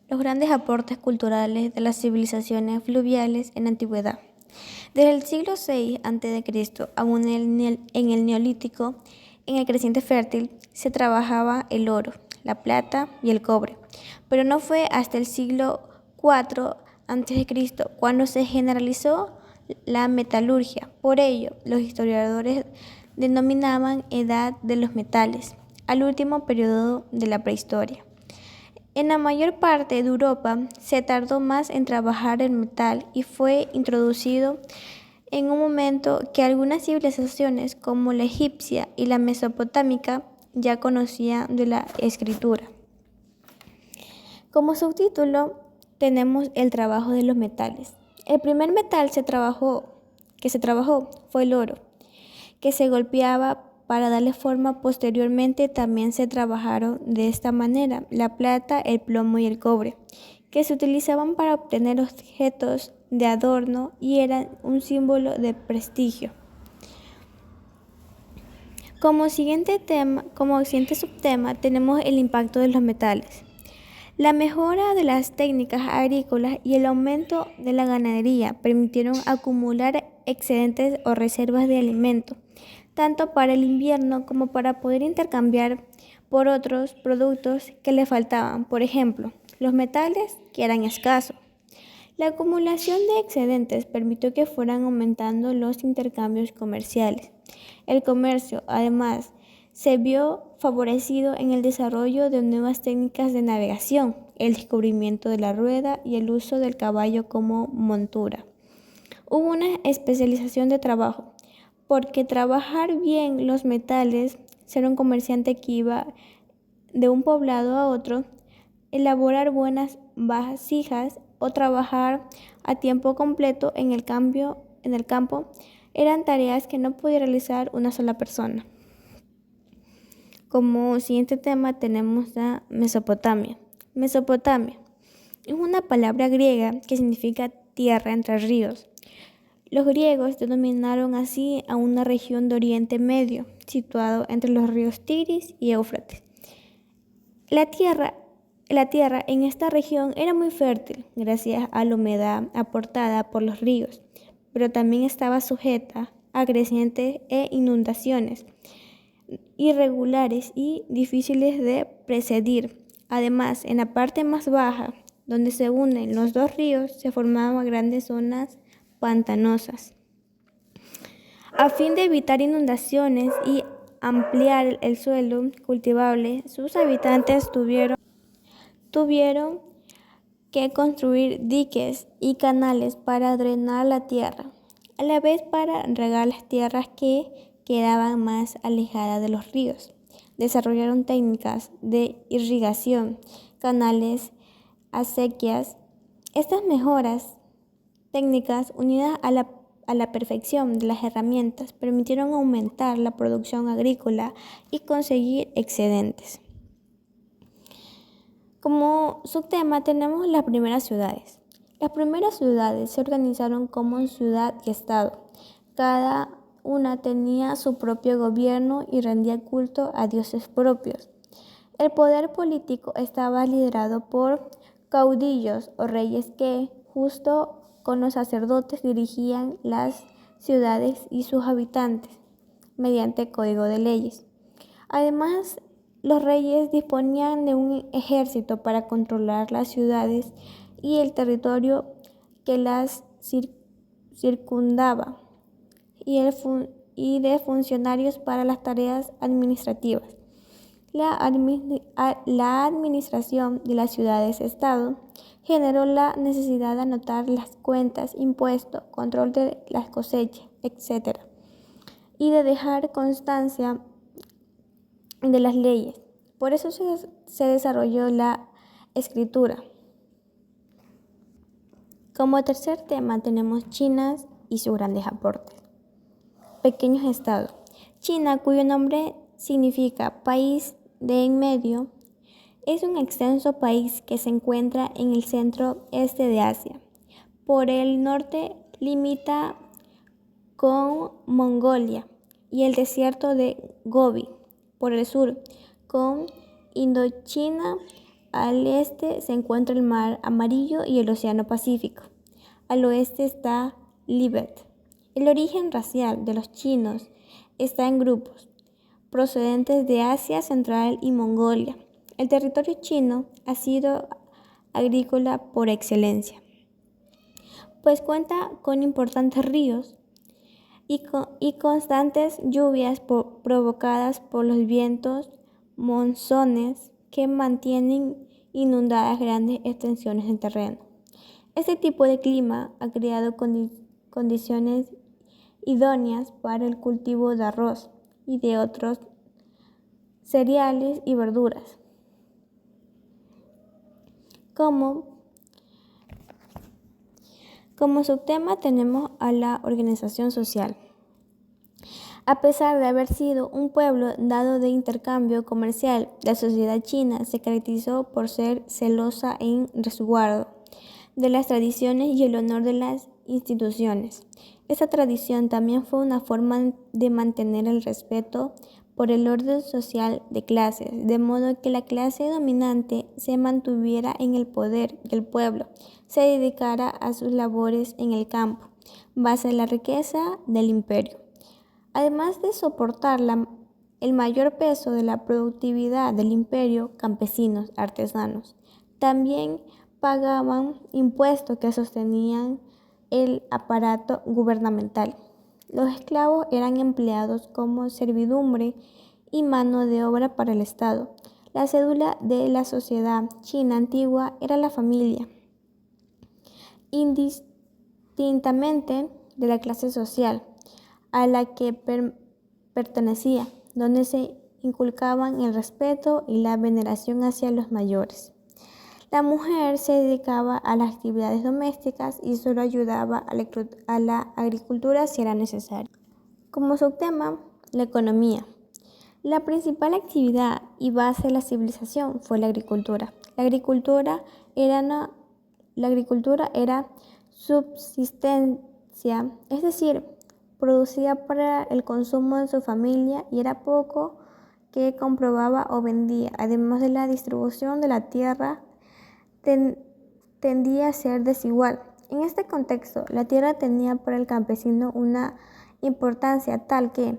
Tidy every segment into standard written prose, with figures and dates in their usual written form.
Los grandes aportes culturales de las civilizaciones fluviales en la antigüedad. Desde el siglo VI a.C., aún en el Neolítico, en el creciente fértil, se trabajaba el oro, la plata y el cobre, pero no fue hasta el siglo IV a.C. cuando se generalizó la metalurgia. Por ello, los historiadores denominaban Edad de los Metales al último periodo de la prehistoria. En la mayor parte de Europa se tardó más en trabajar el metal y fue introducido en un momento que algunas civilizaciones como la egipcia y la mesopotámica ya conocían de la escritura. Como subtítulo tenemos el trabajo de los metales. El primer metal que se trabajó fue el oro, que se golpeaba para darle forma. Posteriormente también se trabajaron de esta manera la plata, el plomo y el cobre, que se utilizaban para obtener objetos de adorno y eran un símbolo de prestigio. Como siguiente subtema tenemos el impacto de los metales. La mejora de las técnicas agrícolas y el aumento de la ganadería permitieron acumular excedentes o reservas de alimento, tanto para el invierno como para poder intercambiar por otros productos que le faltaban, por ejemplo, los metales que eran escasos. La acumulación de excedentes permitió que fueran aumentando los intercambios comerciales. El comercio, además, se vio favorecido en el desarrollo de nuevas técnicas de navegación, el descubrimiento de la rueda y el uso del caballo como montura. Hubo una especialización de trabajo, porque trabajar bien los metales, ser un comerciante que iba de un poblado a otro, elaborar buenas vasijas o trabajar a tiempo completo en el campo, eran tareas que no podía realizar una sola persona. Como siguiente tema tenemos la Mesopotamia. Mesopotamia es una palabra griega que significa tierra entre ríos. Los griegos denominaron así a una región de Oriente Medio, situado entre los ríos Tigris y Éufrates. La tierra en esta región era muy fértil gracias a la humedad aportada por los ríos, pero también estaba sujeta a crecientes e inundaciones irregulares y difíciles de predecir. Además, en la parte más baja, donde se unen los dos ríos, se formaban grandes zonas pantanosas. A fin de evitar inundaciones y ampliar el suelo cultivable, sus habitantes tuvieron que construir diques y canales para drenar la tierra, a la vez para regar las tierras que quedaban más alejadas de los ríos. Desarrollaron técnicas de irrigación, canales, acequias. Estas mejoras técnicas, unidas a la perfección de las herramientas, permitieron aumentar la producción agrícola y conseguir excedentes. Como subtema tenemos las primeras ciudades. Las primeras ciudades se organizaron como ciudad y estado. Cada una tenía su propio gobierno y rendía culto a dioses propios. El poder político estaba liderado por caudillos o reyes que, justo con los sacerdotes, dirigían las ciudades y sus habitantes mediante código de leyes. Además, los reyes disponían de un ejército para controlar las ciudades y el territorio que las circundaba, y de funcionarios para las tareas administrativas. La administración de las ciudades-estado generó la necesidad de anotar las cuentas, impuestos, control de las cosechas, etc., y de dejar constancia de las leyes. Por eso se desarrolló la escritura. Como tercer tema tenemos China y sus grandes aportes. Pequeños estados. China, cuyo nombre significa país de en medio, es un extenso país que se encuentra en el centro-este de Asia. Por el norte limita con Mongolia y el desierto de Gobi. Por el sur con Indochina, Al este se encuentra el Mar Amarillo y el Océano Pacífico. Al oeste está Tíbet. El origen racial de los chinos está en grupos procedentes de Asia Central y Mongolia. El territorio chino ha sido agrícola por excelencia, pues cuenta con importantes ríos y constantes lluvias provocadas por los vientos monzones que mantienen inundadas grandes extensiones de terreno. Este tipo de clima ha creado condiciones idóneas para el cultivo de arroz y de otros cereales y verduras. Como subtema tenemos a la organización social. A pesar de haber sido un pueblo dado de intercambio comercial, la sociedad china se caracterizó por ser celosa en resguardo de las tradiciones y el honor de las instituciones. Esta tradición también fue una forma de mantener el respeto por el orden social de clases, de modo que la clase dominante se mantuviera en el poder y el pueblo se dedicara a sus labores en el campo, base de la riqueza del imperio. Además de soportar el mayor peso de la productividad del imperio, campesinos, artesanos, también pagaban impuestos que sostenían el aparato gubernamental. Los esclavos eran empleados como servidumbre y mano de obra para el Estado. La cédula de la sociedad china antigua era la familia, indistintamente de la clase social a la que pertenecía, donde se inculcaban el respeto y la veneración hacia los mayores. La mujer se dedicaba a las actividades domésticas y solo ayudaba a la agricultura si era necesario. Como subtema, la economía. La principal actividad y base de la civilización fue la agricultura. La agricultura era subsistencia, es decir, producía para el consumo de su familia y era poco que comprobaba o vendía. Además de la distribución de la tierra, tendía a ser desigual. En este contexto, la tierra tenía para el campesino una importancia tal que,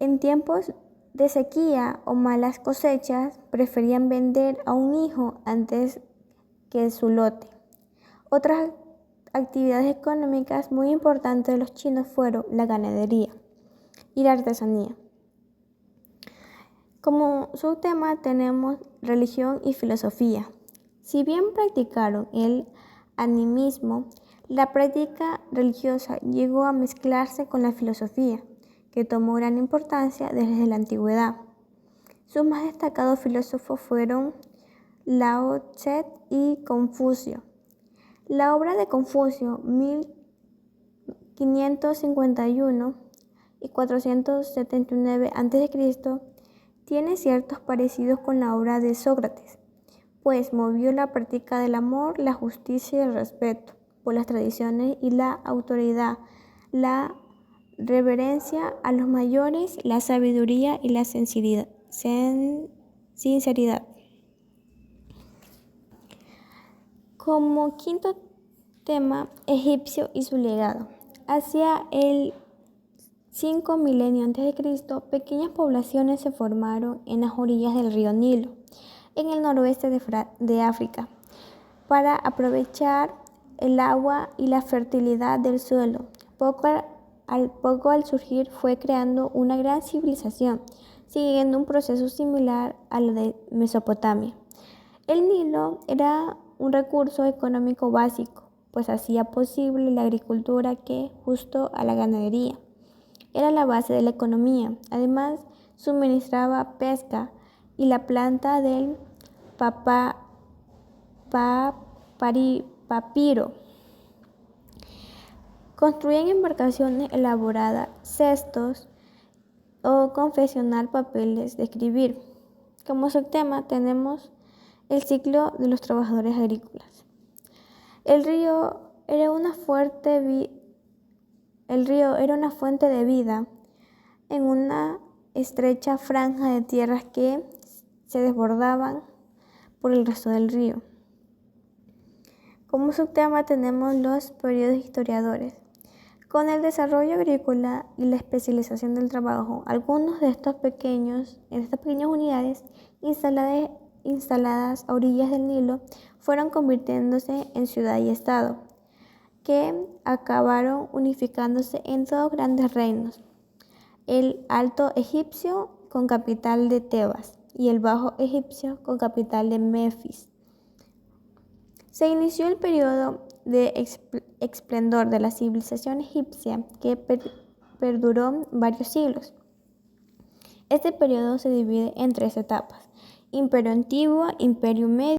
en tiempos de sequía o malas cosechas, preferían vender a un hijo antes que su lote. Otras actividades económicas muy importantes de los chinos fueron la ganadería y la artesanía. Como subtema tenemos religión y filosofía. Si bien practicaron el animismo, la práctica religiosa llegó a mezclarse con la filosofía, que tomó gran importancia desde la antigüedad. Sus más destacados filósofos fueron Lao Tse y Confucio. La obra de Confucio, 1551 y 479 a.C., tiene ciertos parecidos con la obra de Sócrates, pues movió la práctica del amor, la justicia y el respeto por las tradiciones y la autoridad, la reverencia a los mayores, la sabiduría y la sinceridad. Como quinto tema, egipcio y su legado. Hacia el 5 milenio a.C., pequeñas poblaciones se formaron en las orillas del río Nilo, en el noroeste de África, para aprovechar el agua y la fertilidad del suelo. Poco al surgir fue creando una gran civilización, siguiendo un proceso similar a la de Mesopotamia. El Nilo era un recurso económico básico, pues hacía posible la agricultura que, junto a la ganadería, era la base de la economía. Además, suministraba pesca y la planta del papiro. Construían embarcaciones elaboradas, cestos o confeccionar papeles de escribir. Como subtema tenemos el ciclo de los trabajadores agrícolas. El río era una fuente de vida en una estrecha franja de tierras que se desbordaban por el resto del río. Como subtema tenemos los periodos historiadores. Con el desarrollo agrícola y la especialización del trabajo, algunos de estas pequeñas unidades instaladas a orillas del Nilo fueron convirtiéndose en ciudad y estado, que acabaron unificándose en dos grandes reinos: el Alto Egipcio con capital de Tebas y el Bajo Egipcio con capital de Menfis. Se inició el periodo de esplendor de la civilización egipcia que perduró varios siglos. Este periodo se divide en tres etapas: Imperio Antiguo, Imperio Medio